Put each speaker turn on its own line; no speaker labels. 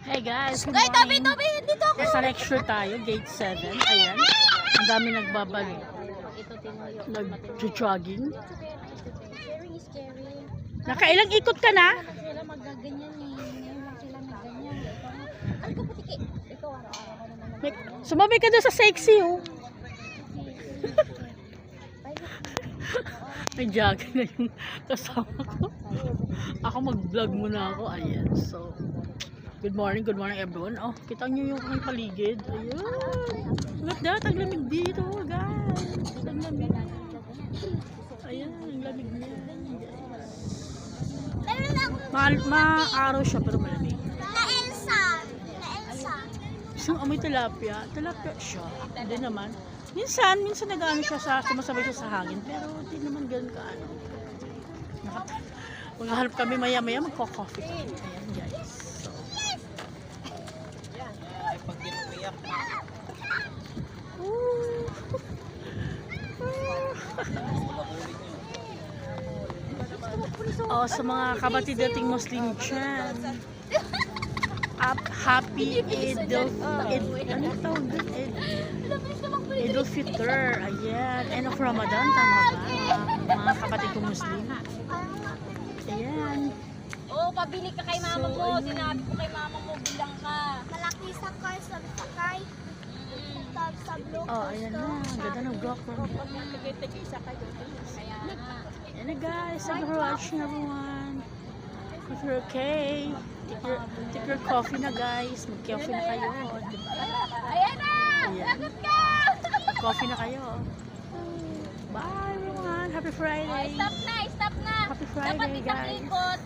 Hey guys, good
Guys,
morning.
Toby, dito ako.
Sa lecture tayo, gate 7. Ayan. Ang dami nagbabal. Nag-jogging.
Scary, scary.
Nakailang ikot ka na?
Sila magaganyan eh. Ngayon lang sila nagganyan. Ano ka putiki? Ikaw araw-araw ka naman.
Sumabay ka doon sa sexy oh. May jogging na yung kasama ko. Ako mag-vlog muna ako. Ayan. So, good morning everyone. Oh, kita nyo yung aking paligid. Ayan. Look at that, ang lamig dito, guys. Ang lamig. Ayan, ang lamig niya. Ma-araw siya pero malamig.
Na Elsa.
Isang amoy tilapia. Tilapia siya. Hindi naman. Minsan nag-ano siya sumasabay siya sa hangin. Pero hindi naman ganun kaano. Maghahanap kami maya-maya, magko-coffee kami. Ayan guys. So, oh, sa mga kabatid dating Muslim dyan. Happy ano tawag doon? Idul Fitr. Ayan. End of Ramadan. Tama ba? Mga kapatid kong Muslim. Ayan.
Oh, pabili ka kay mama
So,
mo.
ayun.
Sinabi ko kay mama mo, bilang ka. Malaki sa car, sa sakay. Sa blue.
Oh, ayan na. Ganda ng GoPro.
Tigay-tigay kayo. Kaya nga.
Ayan na guys. Thank you for watching everyone. If you're okay, take your coffee na guys. Mag-coffee na kayo. Diba?
Ayan na!
Ayan.
Lagot ka!
Coffee na kayo. Bye everyone. Happy Friday.
Stop na, stop na.
Happy
Dapat
Friday guys.
itaklikot.